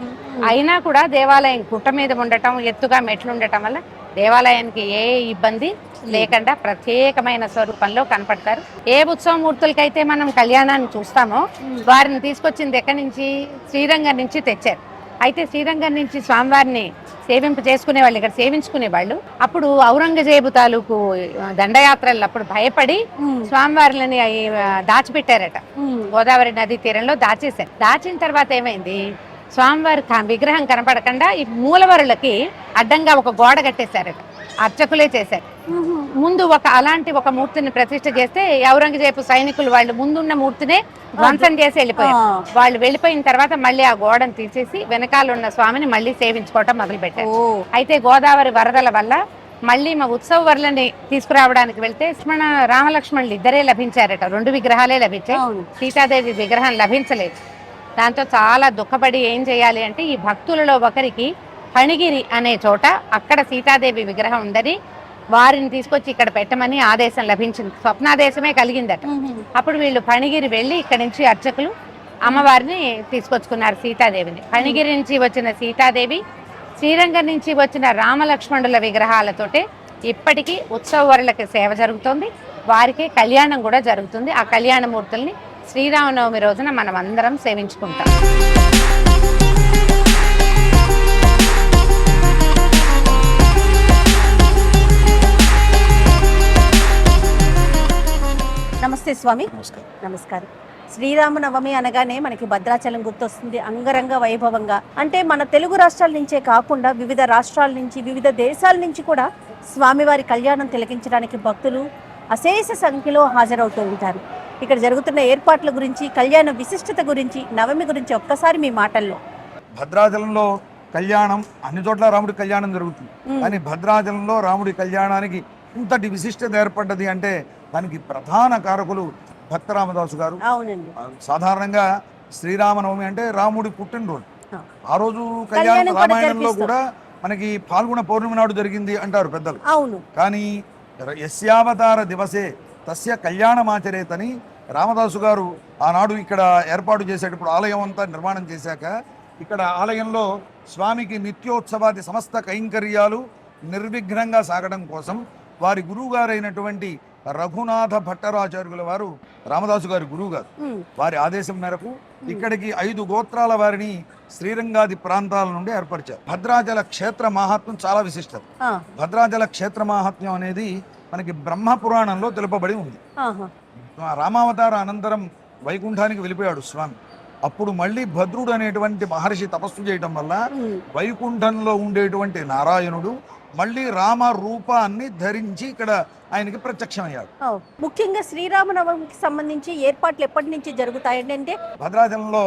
అయినా కూడా దేవాలయం గుట్ట మీద ఉండటం, ఎత్తుగా మెట్లు ఉండటం వల్ల దేవాలయానికి ఏ ఇబ్బంది లేకుండా ప్రత్యేకమైన స్వరూపంలో కనపడతారు. ఏ ఉత్సవమూర్తులకైతే మనం కళ్యాణాన్ని చూస్తామో వారిని తీసుకొచ్చింది ఎక్కడి నుంచి? శ్రీరంగం నుంచి తెచ్చారు. అయితే శ్రీరంగం నుంచి స్వామివారిని సేవింపు చేసుకునే వాళ్ళు, ఇక్కడ సేవించుకునే వాళ్ళు. అప్పుడు ఔరంగజేబు తాలూకు దండయాత్రలు అప్పుడు భయపడి స్వామివారిని దాచిపెట్టారట. గోదావరి నదీ తీరంలో దాచేశారు. దాచిన తర్వాత ఏమైంది, స్వామివారి విగ్రహం కనపడకుండా ఈ మూలవరులకి అడ్డంగా ఒక గోడ కట్టేశారట. అర్చకులే చేశారు. ముందు అలాంటి ఒక మూర్తిని ప్రతిష్ఠ చేస్తే ఔరంగజేబు సైనికులు వాళ్ళు ముందున్న మూర్తినే ధ్వంసం చేసి వెళ్ళిపోయారు. వాళ్ళు వెళ్ళిపోయిన తర్వాత మళ్ళీ ఆ గోడను తీసేసి వెనకాల ఉన్న స్వామిని మళ్ళీ సేవించుకోవటం మొదలు పెట్టారు. అయితే గోదావరి వరదల వల్ల మళ్ళీ మా ఉత్సవ వర్లని తీసుకురావడానికి వెళ్తే మన రామలక్ష్మణులు ఇద్దరే లభించారట, 2 విగ్రహాలే లభించాయి. అవును. సీతాదేవి విగ్రహం లభించలేదు. దాంతో చాలా దుఃఖపడి ఏం చేయాలి అంటే ఈ భక్తులలో ఒకరికి ఫణిగిరి అనే చోట అక్కడ సీతాదేవి విగ్రహం ఉందని వారిని తీసుకొచ్చి ఇక్కడ పెట్టమని ఆదేశం లభించింది. స్వప్నాదేశమే కలిగిందట. అప్పుడు వీళ్ళు ఫణిగిరి వెళ్ళి ఇక్కడ నుంచి అర్చకులు అమ్మవారిని తీసుకొచ్చుకున్నారు, సీతాదేవిని. ఫణిగిరి నుంచి వచ్చిన సీతాదేవి, శ్రీరంగం నుంచి వచ్చిన రామలక్ష్మణుల విగ్రహాలతోటే ఇప్పటికీ ఉత్సవరులకి సేవ జరుగుతుంది. వారికి కళ్యాణం కూడా జరుగుతుంది. ఆ కళ్యాణమూర్తుల్ని శ్రీరామనవమి రోజున మనం అందరం సేవించుకుంటాం. నమస్తే స్వామి. నమస్కారం. నమస్కారం. శ్రీరామనవమి అనగానే మనకి భద్రాచలం గుర్తొస్తుంది అంగరంగ వైభవంగా. అంటే మన తెలుగు రాష్ట్రాల నుంచే కాకుండా వివిధ రాష్ట్రాల నుంచి, వివిధ దేశాల నుంచి కూడా స్వామివారి కళ్యాణం తిలకించడానికి భక్తులు అశేష సంఖ్యలో హాజరవుతూ ఉంటారు. ఇక్కడ జరుగుతున్న ఏర్పాట్ల గురించి, కళ్యాణ విశిష్టత గురించి, నవమి గురించి ఒక్కసారి మీ మాటల్లో. భద్రాచలంలో కళ్యాణం అన్ని చోట్ల రాముడి కళ్యాణం జరుగుతుంది, కానీ భద్రాచలంలో రాముడి కళ్యాణానికి ఇంతటి విశిష్టత ఏర్పడ్డది అంటే దానికి ప్రధాన కారకులు భక్త రామదాసు గారు. అవునండి. సాధారణంగా శ్రీరామనవమి అంటే రాముడి పుట్టినరోజు. ఆ రోజు కళ్యాణం రామాయణంలో కూడా మనకి పాల్గొన పౌర్ణమి నాడు జరిగింది అంటారు పెద్దలు. అవును. కానీ యస్యావతార దివసే తస్య కళ్యాణమాచరేతని రామదాసు గారు ఆనాడు ఇక్కడ ఏర్పాటు చేసేటప్పుడు ఆలయం అంతా నిర్మాణం చేశాక ఇక్కడ ఆలయంలో స్వామికి నిత్యోత్సవాది సమస్త కైంకర్యాలు నిర్విఘ్నంగా సాగడం కోసం వారి గురువుగారైనటువంటి రఘునాథ భట్టరాచార్యుల వారు, రామదాసు గారి గురువు గారు, వారి ఆదేశం మేరకు ఇక్కడికి 5 గోత్రాల వారిని శ్రీరంగాది ప్రాంతాల నుండి ఏర్పరిచారు. భద్రాచల క్షేత్ర మహాత్మ్యం చాలా విశిష్టత. భద్రాచల క్షేత్ర మహాత్మ్యం అనేది మనకి బ్రహ్మ పురాణంలో తెలుపబడి ఉంది. రామావతార అనంతరం వైకుంఠానికి వెళ్ళిపోయాడు స్వామి. అప్పుడు మళ్ళీ భద్రుడు అనేటువంటి మహర్షి తపస్సు చేయడం వల్ల వైకుంఠంలో ఉండేటువంటి నారాయణుడు మళ్ళీ రామ రూపాన్ని ధరించి ఇక్కడ ఆయనకి ప్రత్యక్షమయ్యాడు. ముఖ్యంగా శ్రీరామనవమికి సంబంధించి ఏర్పాట్లు ఎప్పటి నుంచి జరుగుతాయండి? అంటే భద్రాచలంలో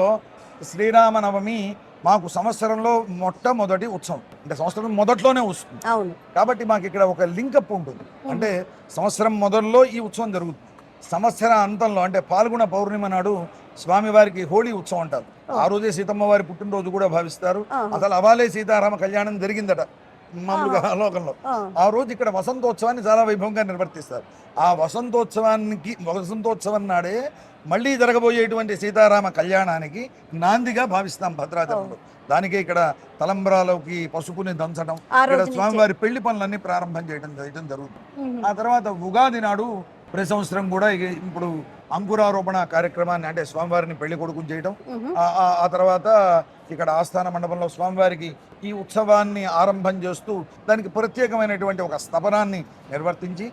శ్రీరామనవమి మాకు సంవత్సరంలో మొట్టమొదటి ఉత్సవం, అంటే సంవత్సరం మొదట్లోనే వస్తుంది. అవును. కాబట్టి మాకు ఇక్కడ ఒక లింకప్ ఉంటుంది. అంటే సంవత్సరం మొదల్లో ఈ ఉత్సవం జరుగుతుంది. సంవత్సర అంతంలో అంటే పాల్గొన పౌర్ణిమ నాడు స్వామివారికి హోళీ ఉత్సవం అంటారు. ఆ రోజే సీతమ్మ వారి పుట్టినరోజు కూడా భావిస్తారు. అసలు అవాలే సీతారామ కళ్యాణం జరిగిందట మామూలుగా లోకంలో. ఆ రోజు ఇక్కడ వసంతోత్సవాన్ని చాలా వైభవంగా నిర్వర్తిస్తారు. ఆ వసంతోత్సవం నాడే మళ్ళీ జరగబోయేటువంటి సీతారామ కళ్యాణానికి నాందిగా భావిస్తాం భద్రాచలంలో. దానికే ఇక్కడ తలంబ్రాలోకి పసుపుని దంచడం, ఇక్కడ స్వామివారి పెళ్లి పనులన్నీ ప్రారంభం చేయడం జరుగుతుంది. ఆ తర్వాత ఉగాది నాడు ప్రతి సంవత్సరం కూడా ఇప్పుడు అంకురారోపణ కార్యక్రమాన్ని, అంటే స్వామివారిని పెళ్లి కొడుకుని చేయడం. ఆ తర్వాత ఇక్కడ ఆస్థాన మండపంలో స్వామివారికి ఈ ఉత్సవాన్ని ఆరంభం చేస్తూ దానికి ప్రత్యేకమైనటువంటి ఒక స్తపనాన్ని నిర్వర్తించి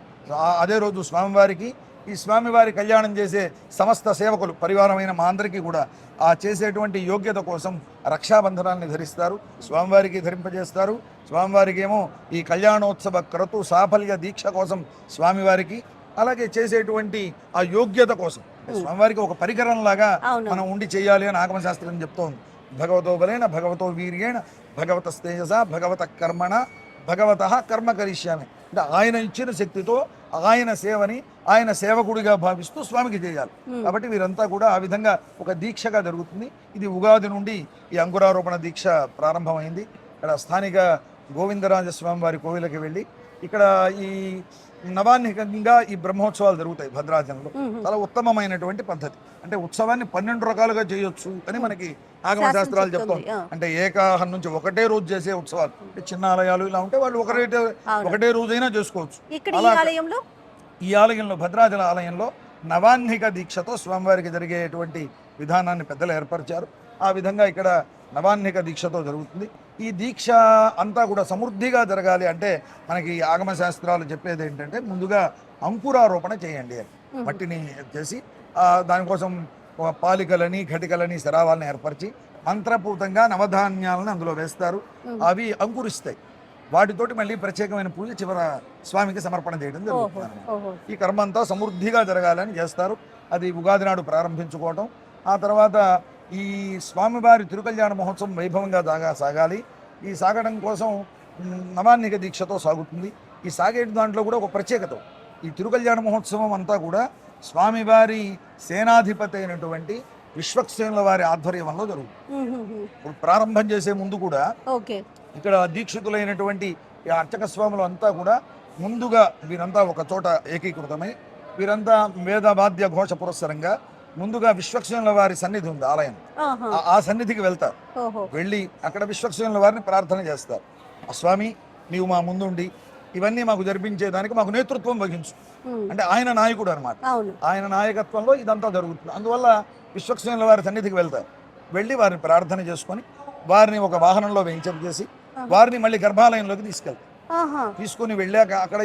అదే రోజు స్వామివారికి ఈ స్వామివారి కళ్యాణం చేసే సమస్త సేవకులు పరివారమైన మా అందరికీ కూడా ఆ చేసేటువంటి యోగ్యత కోసం రక్షాబంధనాన్ని ధరిస్తారు, స్వామివారికి ధరింపజేస్తారు. స్వామివారికి ఏమో ఈ కళ్యాణోత్సవ క్రతు సాఫల్య దీక్ష కోసం స్వామివారికి, అలాగే చేసేటువంటి ఆ యోగ్యత కోసం స్వామివారికి ఒక పరికరం లాగా మనం ఉండి చేయాలి అని ఆగమశాస్త్రం చెప్తోంది. భగవతో బలేన భగవతో వీర్యేణ భగవత తేజస భగవత కర్మణ భగవత కర్మ కరిష్యామి. అంటే ఆయన ఇచ్చిన శక్తితో ఆయన సేవని ఆయన సేవకుడిగా భావిస్తూ స్వామికి చేయాలి. కాబట్టి వీరంతా కూడా ఆ విధంగా ఒక దీక్షగా జరుగుతుంది. ఇది ఉగాది నుండి ఈ అంకురారోపణ దీక్ష ప్రారంభమైంది. ఇక్కడ స్థానిక గోవిందరాజస్వామి వారి కోవిలకి వెళ్ళి ఇక్కడ ఈ నవాన్నికంగా ఈ బ్రహ్మోత్సవాలు జరుగుతాయి భద్రాచలంలో. చాలా ఉత్తమమైనటువంటి పద్ధతి. అంటే ఉత్సవాన్ని 12 రకాలుగా చేయొచ్చు అని మనకి ఆగమ శాస్త్రాలు చెప్తాం. అంటే ఏకాహం నుంచి ఒకటే రోజు చేసే ఉత్సవాలు, అంటే చిన్న ఆలయాలు ఇలా ఉంటే వాళ్ళు ఒకటే రోజైనా చేసుకోవచ్చు. ఈ ఆలయంలో భద్రాచల ఆలయంలో నవాన్నిక దీక్షతో స్వామివారికి జరిగేటువంటి విధానాన్ని పెద్దలు ఏర్పరిచారు. ఆ విధంగా ఇక్కడ నవాన్నిక దీక్షతో జరుగుతుంది. ఈ దీక్ష అంతా కూడా సమృద్ధిగా జరగాలి అంటే మనకి ఆగమ శాస్త్రాలు చెప్పేది ఏంటంటే ముందుగా అంకురారోపణ చేయండి అని. మట్టిని చేసి దానికోసం పాలికలని ఘటికలని శరావాలని ఏర్పరిచి మంత్రపూతంగా నవధాన్యాలను అందులో వేస్తారు. అవి అంకురిస్తాయి. వాటితోటి మళ్ళీ ప్రత్యేకమైన పూజ చివర స్వామికి సమర్పణ చేయడం జరుగుతుంది. ఈ కర్మ అంతా సమృద్ధిగా జరగాలని చేస్తారు. అది ఉగాది నాడు ప్రారంభించుకోవటం. ఆ తర్వాత ఈ స్వామివారి తిరుకల్యాణ మహోత్సవం వైభవంగా సాగాలి. ఈ సాగడం కోసం నవాన్నిక దీక్షతో సాగుతుంది. ఈ సాగేటి దాంట్లో కూడా ఒక ప్రత్యేకత. ఈ తిరుకల్యాణ మహోత్సవం అంతా కూడా స్వామివారి సేనాధిపతి అయినటువంటి విశ్వక్సేనుల వారి ఆధ్వర్యంలో జరుగుతుంది. ఇప్పుడు ప్రారంభం చేసే ముందు కూడా ఇక్కడ దీక్షితులైనటువంటి ఈ అర్చక స్వాములు అంతా కూడా ముందుగా వీరంతా ఒక చోట ఏకీకృతమై వీరంతా వేద వాద్య ఘోష పురస్సరంగా ముందుగా విశ్వక్సేనుల వారి సన్నిధి ఉంది, ఆలయం. ఆ సన్నిధికి వెళ్తారు. వెళ్ళి అక్కడ విశ్వక్సేనుల వారిని ప్రార్థన చేస్తారు. స్వామి, నీవు మా ముందుండి ఇవన్నీ మాకు జరిపించేదానికి మాకు నేతృత్వం వహించు. అంటే ఆయన నాయకుడు అనమాట. ఆయన నాయకత్వంలో ఇదంతా జరుగుతుంది. అందువల్ల విశ్వక్సేనుల వారి సన్నిధికి వెళ్తారు. వెళ్ళి వారిని ప్రార్థన చేసుకొని వారిని ఒక వాహనంలో వేయించేసి వారిని మళ్ళీ గర్భాలయంలోకి తీసుకెళ్తారు. తీసుకుని వెళ్ళాక అక్కడ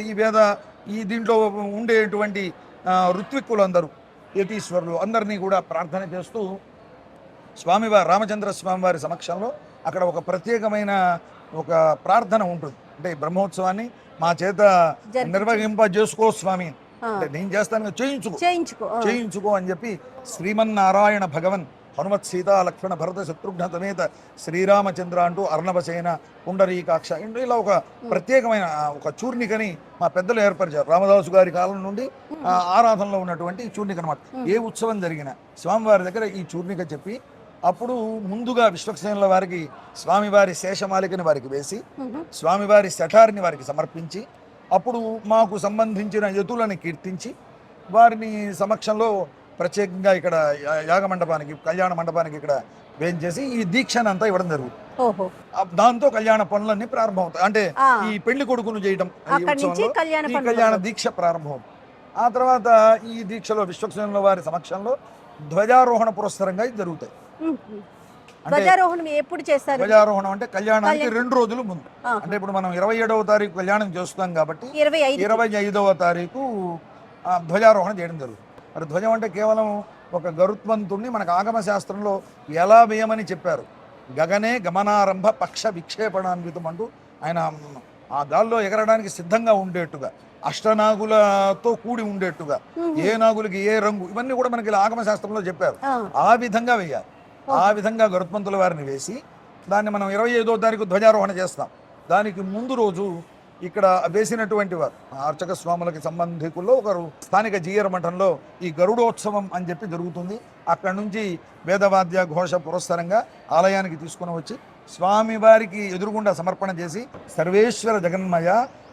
ఈ దీంట్లో ఉండేటువంటి ఋత్విక్కులు అందరూ, యతీశ్వరులు అందరినీ కూడా ప్రార్థన చేస్తూ స్వామివారి రామచంద్ర స్వామి వారి సమక్షంలో అక్కడ ఒక ప్రత్యేకమైన ఒక ప్రార్థన ఉంటుంది. అంటే ఈ బ్రహ్మోత్సవాన్ని మా చేత నిర్వహింపజేసుకో స్వామి, అంటే నేను చేస్తాను, చేయించుకో అని చెప్పి శ్రీమన్నారాయణ భగవన్ హనుమత్ సీతా లక్ష్మణ భరత శత్రుఘ్న సమేత శ్రీరామచంద్ర అంటూ అర్ణవసేన పుండరీకాక్ష ఇలా ఒక ప్రత్యేకమైన ఒక చూర్ణికని మా పెద్దలు ఏర్పరిచారు. రామదాసు గారి కాలం నుండి ఆరాధనలో ఉన్నటువంటి చూర్ణిక అనమాట. ఏ ఉత్సవం జరిగినా స్వామివారి దగ్గర ఈ చూర్ణిక చెప్పి అప్పుడు ముందుగా విశ్వక్సేనుల వారికి స్వామివారి శేషమాలికని వారికి వేసి స్వామివారి శఠారిని వారికి సమర్పించి అప్పుడు మాకు సంబంధించిన యతులని కీర్తించి వారిని సమక్షంలో ప్రత్యేకంగా ఇక్కడ యాగ మండపానికి, కళ్యాణ మండపానికి ఇక్కడ వేయించేసి ఈ దీక్షను అంతా ఇవ్వడం జరుగుతుంది. దాంతో కళ్యాణ పనులన్నీ ప్రారంభమవుతాయి. అంటే ఈ పెళ్లి కొడుకును చేయడం ఈ కళ్యాణ దీక్ష ప్రారంభం. ఆ తర్వాత ఈ దీక్షలో విశ్వక్సేనుల వారి సమక్షంలో ధ్వజారోహణ పురస్సరంగా ఇది జరుగుతాయి. ధ్వజారోహణం ఎప్పుడు చేస్తారు? ధ్వజారోహణం అంటే కళ్యాణానికి 2 రోజులు ముందు. అంటే ఇప్పుడు మనం 27వ తారీఖు కళ్యాణం చేస్తాం కాబట్టి 25వ తారీఖు ధ్వజారోహణ చేయడం జరుగుతుంది. మరి ధ్వజం అంటే కేవలం ఒక గరుత్మంతుణ్ణి మనకు ఆగమ శాస్త్రంలో ఎలా వేయమని చెప్పారు. గగనే గమనారంభ పక్ష విక్షేపణాన్వితం అంటూ ఆయన ఆ గాల్లో ఎగరడానికి సిద్ధంగా ఉండేట్టుగా, అష్టనాగులతో కూడి ఉండేట్టుగా, ఏ నాగులకి ఏ రంగు, ఇవన్నీ కూడా మనకి ఇలా ఆగమ శాస్త్రంలో చెప్పారు. ఆ విధంగా వేయాలి. ఆ విధంగా గరుత్మంతుల వారిని వేసి దాన్ని మనం 25వ తారీఖు ధ్వజారోహణ చేస్తాం. దానికి ముందు రోజు ఇక్కడ వేసినటువంటి వారు అర్చక స్వాములకి సంబంధికుల్లో ఒకరు స్థానిక జీయర్ మఠంలో ఈ గరుడోత్సవం అని చెప్పి జరుగుతుంది. అక్కడ నుంచి వేదవాద్య ఘోష పురస్సరంగా ఆలయానికి తీసుకుని వచ్చి స్వామివారికి ఎదురుగుండా సమర్పణ చేసి సర్వేశ్వర జగన్మయ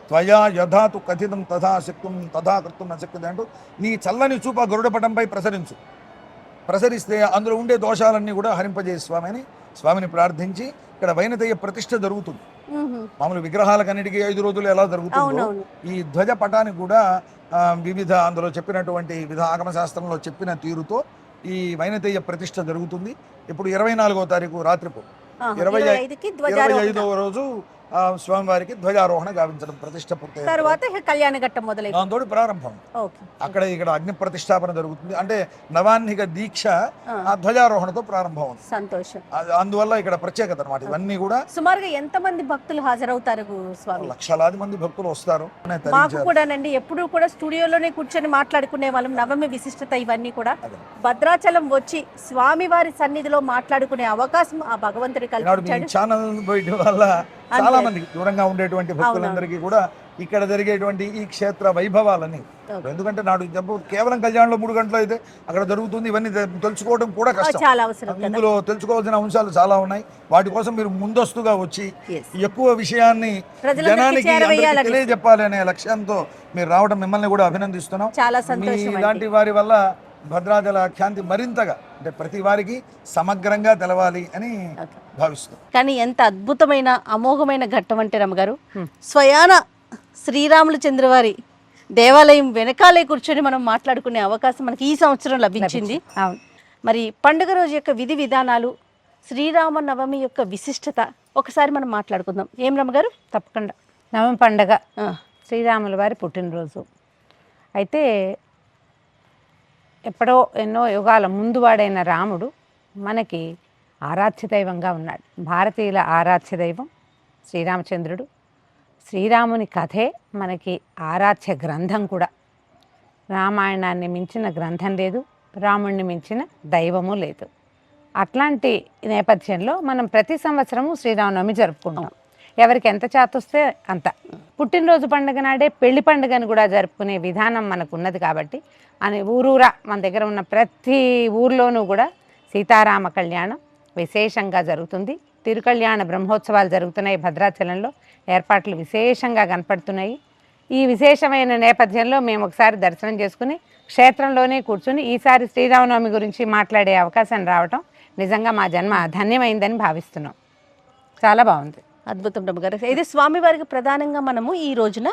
త్వయా యథాతు కథితం తథా శక్తుం తథా కర్తుం అశక్యతే అంటూ నీ చల్లని చూప గరుడపటంపై ప్రసరిస్తే అందులో ఉండే దోషాలన్నీ కూడా హరింపజేయ స్వామి అని స్వామిని ప్రార్థించి ఇక్కడ వైనతేయ ప్రతిష్ఠ జరుగుతుంది. మామూలు విగ్రహాలకన్నిటికీ 5 రోజులు ఎలా జరుగుతుందో ఈ ధ్వజ పటానికి కూడా వివిధ అందులో చెప్పినటువంటి వివిధ ఆగమ శాస్త్రంలో చెప్పిన తీరుతో ఈ వైనతేయ ప్రతిష్ఠ జరుగుతుంది. ఇప్పుడు 24వ తారీఖు రాత్రిపూట 25వ రోజు స్వామివారికి ధ్వజారోహణ గావించడం ప్రతిష్ఠ పూర్తి తర్వాత కళ్యాణ ఘట్టం మొదలైంది. దాంతో ప్రారంభం. ఇక్కడ అగ్ని ప్రతిష్టాపన జరుగుతుంది. అంటే నవాన్నిక దీక్ష ఆ ధ్వజారోహణతో ప్రారంభం. సంతోషం. అందువల్ల ఇక్కడ ప్రత్యేకత అన్నమాట. ఇవన్నీ కూడా సుమారుగా ఎంత మంది భక్తులు హాజరవుతారు స్వామి? లక్షలాది మంది భక్తులు వస్తారు. మాకు కూడానండి ఎప్పుడు కూడా స్టూడియోలోనే కూర్చొని మాట్లాడుకునే వాళ్ళం. నవమి విశిష్టత ఇవన్నీ కూడా భద్రాచలం వచ్చి స్వామి వారి సన్నిధిలో మాట్లాడుకునే అవకాశం ఆ భగవంతుడి కల్పించాడు. ఛానల్ బయట వల్ల చాలా మంది దూరంగా ఉండేటువంటి భక్తులందరికీ కూడా ఇక్కడ జరిగేటువంటి ఈ క్షేత్ర వైభవాలని, ఎందుకంటే నాడు కేవలం కళ్యాణంలో 3 గంటలు అయితే అక్కడ జరుగుతుంది. ఇవన్నీ తెలుసుకోవడం కూడా కష్టం. ఇందులో తెలుసుకోవాల్సిన అంశాలు చాలా ఉన్నాయి. వాటి కోసం మీరు ముందస్తుగా వచ్చి ఎక్కువ విషయాన్ని జనానికి తెలియజెప్పాలి అనే లక్ష్యంతో మీరు రావడం మిమ్మల్ని కూడా అభినందిస్తున్నాం. ఇలాంటి వారి వల్ల భద్రాచల ఖ్యాతి మరింతగా అంటే ప్రతి వారికి సమగ్రంగా తెలవాలి అని భావిస్తాం. కానీ ఎంత అద్భుతమైన అమోఘమైన ఘట్టం అంటే రమ్మగారు, స్వయాన శ్రీరాములచంద్ర వారి దేవాలయం వెనకాలే కూర్చొని మనం మాట్లాడుకునే అవకాశం మనకి ఈ సంవత్సరం లభించింది. మరి పండుగ రోజు యొక్క విధి విధానాలు, శ్రీరామ నవమి యొక్క విశిష్టత ఒకసారి మనం మాట్లాడుకుందాం. ఏం రమ్మగారు? తప్పకుండా. నవమి పండుగ శ్రీరాముల వారి పుట్టినరోజు. అయితే ఎప్పుడో ఎన్నో యుగాల ముందు వాడైన రాముడు మనకి ఆరాధ్య దైవంగా ఉన్నాడు. భారతీయుల ఆరాధ్య దైవం శ్రీరామచంద్రుడు. శ్రీరాముని కథే మనకి ఆరాధ్య గ్రంథం కూడా. రామాయణాన్ని మించిన గ్రంథం లేదు, రాముడిని మించిన దైవము లేదు. అట్లాంటి నేపథ్యంలో మనం ప్రతి సంవత్సరము శ్రీరామనవమి జరుపుకుంటాం. ఎవరికి ఎంత చేతొస్తే అంత. పుట్టినరోజు పండుగ నాడే పెళ్లి పండుగను కూడా జరుపుకునే విధానం మనకు ఉన్నది కాబట్టి అని ఊరూరా మన దగ్గర ఉన్న ప్రతి ఊర్లోనూ కూడా సీతారామ కళ్యాణం విశేషంగా జరుగుతుంది. తిరుకళ్యాణ బ్రహ్మోత్సవాలు జరుగుతున్నాయి. భద్రాచలంలో ఏర్పాట్లు విశేషంగా కనపడుతున్నాయి. ఈ విశేషమైన నేపథ్యంలో మేము ఒకసారి దర్శనం చేసుకుని క్షేత్రంలోనే కూర్చుని ఈసారి శ్రీరామనవమి గురించి మాట్లాడే అవకాశం రావటం నిజంగా మా జన్మ ధన్యమైందని భావిస్తున్నాం. చాలా బాగుంది. అద్భుతం రమ్మగారు. ఇది స్వామివారికి ప్రధానంగా మనము ఈ రోజున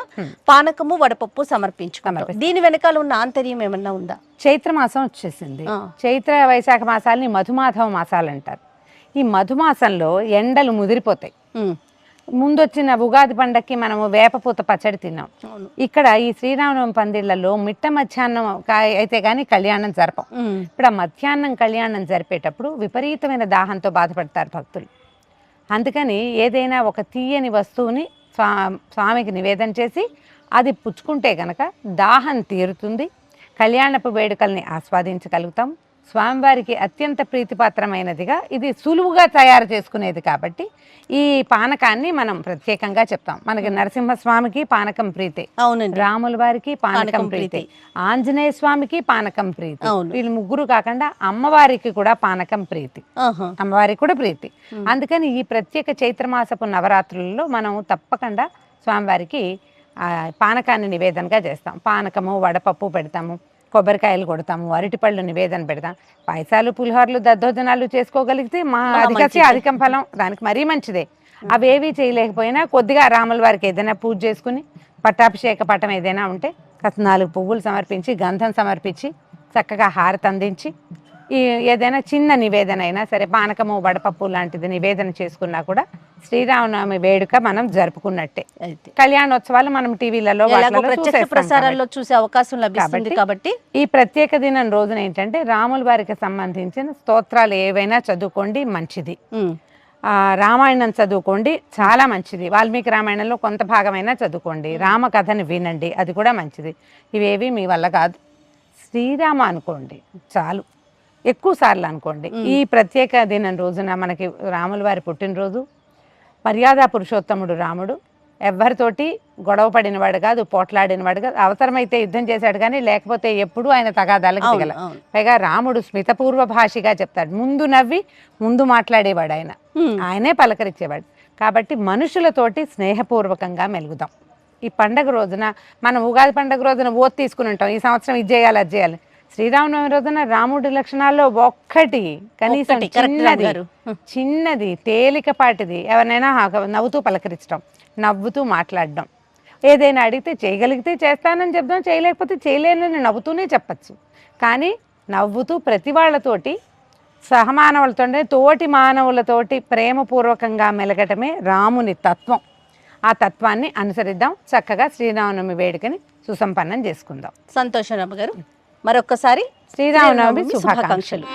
పానకము వడపప్పు సమర్పించుకున్నాం. దీని వెనకాల ఉన్న ఆంతర్యం ఏమన్నా ఉందా? చైత్రమాసం వచ్చేసింది. చైత్ర వైశాఖ మాసాలని మధుమాధవ మాసాలు అంటారు. ఈ మధుమాసంలో ఎండలు ముదిరిపోతాయి. ముందొచ్చిన ఉగాది పండక్కి మనము వేపపూత పచ్చడి తిన్నాం. ఇక్కడ ఈ శ్రీరామనవమి పందిళ్లలో మిట్ట మధ్యాహ్నం అయితే కానీ కళ్యాణం జరపం. ఇప్పుడు ఆ మధ్యాహ్నం కళ్యాణం జరిపేటప్పుడు విపరీతమైన దాహంతో బాధపడతారు భక్తులు. అందుకని ఏదైనా ఒక తీయని వస్తువుని స్వామికి నివేదన చేసి అది పుచ్చుకుంటే కనుక దాహం తీరుతుంది, కళ్యాణపు వేడుకల్ని ఆస్వాదించగలుగుతాం. స్వామివారికి అత్యంత ప్రీతిపాత్రమైనదిగా ఇది సులువుగా తయారు చేసుకునేది కాబట్టి ఈ పానకాన్ని మనం ప్రత్యేకంగా చెప్తాం. మనకి నరసింహస్వామికి పానకం ప్రీతి, అవునండి, రాముల వారికి పానకం ప్రీతి, ఆంజనేయ స్వామికి పానకం ప్రీతి, వీళ్ళు ముగ్గురు కాకుండా అమ్మవారికి కూడా పానకం ప్రీతి, అమ్మవారికి కూడా ప్రీతి. అందుకని ఈ ప్రత్యేక చైత్రమాసపు నవరాత్రులలో మనం తప్పకుండా స్వామివారికి పానకాన్ని నివేదనగా చేస్తాం. పానకము వడపప్పు పెడతాము, కొబ్బరికాయలు కొడతాము, అరటిపళ్ళు నివేదన పెడతాం. పాయసాలు పులిహోరలు దద్దోజనాలు చేసుకోగలిగితే మా అధికం ఫలం దానికి మరీ మంచిదే. అవేవి చేయలేకపోయినా కొద్దిగా రాముల వారికి ఏదైనా పూజ చేసుకుని పట్టాభిషేక పటం ఏదైనా ఉంటే 4 పువ్వులు సమర్పించి గంధం సమర్పించి చక్కగా హారతి అందించి ఈ ఏదైనా చిన్న నివేదన అయినా సరే పానకము వడపప్పు లాంటిది నివేదన చేసుకున్నా కూడా శ్రీరామనవమి వేడుక మనం జరుపుకున్నట్టే. కళ్యాణోత్సవాలు మనం టీవీలలో ప్రసారాల్లో చూసే అవకాశం లభిస్తుంది కాబట్టి ఈ ప్రత్యేక దినం రోజున ఏంటంటే రాముల వారికి సంబంధించిన స్తోత్రాలు ఏవైనా చదువుకోండి, మంచిది. రామాయణం చదువుకోండి, చాలా మంచిది. వాల్మీకి రామాయణంలో కొంత భాగమైనా చదువుకోండి, రామకథని వినండి, అది కూడా మంచిది. ఇవేవి మీ వల్ల కాదు, శ్రీరామ అనుకోండి చాలు, ఎక్కువ సార్లు అనుకోండి. ఈ ప్రత్యేక దినం రోజున మనకి రాముల వారి పుట్టినరోజు. మర్యాద పురుషోత్తముడు రాముడు ఎవరితోటి గొడవ పడినవాడు కాదు, పోట్లాడినవాడు కాదు. అవసరమైతే యుద్ధం చేశాడు కానీ లేకపోతే ఎప్పుడు ఆయన తగాదాలకు దిగల. పైగా రాముడు స్మితపూర్వ భాషిగా చెప్తాడు, ముందు నవ్వి ముందు మాట్లాడేవాడు, ఆయనే పలకరించేవాడు. కాబట్టి మనుషులతోటి స్నేహపూర్వకంగా మెలుగుదాం. ఈ పండగ రోజున మనం ఉగాది పండగ రోజున ఓత్ తీసుకుని ఉంటాం, ఈ సంవత్సరం ఇది చేయాలి అది చేయాలి. శ్రీరామనవమి రోజున రాముడి లక్షణాల్లో ఒక్కటి కనీసం చిన్నది తేలికపాటిది ఎవరినైనా నవ్వుతూ పలకరించడం, నవ్వుతూ మాట్లాడడం, ఏదైనా అడిగితే చేయగలిగితే చేస్తానని చెప్దాం, చేయలేకపోతే చేయలేనని నవ్వుతూనే చెప్పచ్చు. కానీ నవ్వుతూ ప్రతి వాళ్ళతోటి సహమానవులతోనే తోటి మానవులతోటి ప్రేమపూర్వకంగా మెలగటమే రాముని తత్వం. ఆ తత్వాన్ని అనుసరిద్దాం, చక్కగా శ్రీరామనవమి వేడుకని సుసంపన్నం చేసుకుందాం. సంతోషం రమ్మ గారు, మరొక్కసారి శ్రీరామనవమి శుభాకాంక్షలు.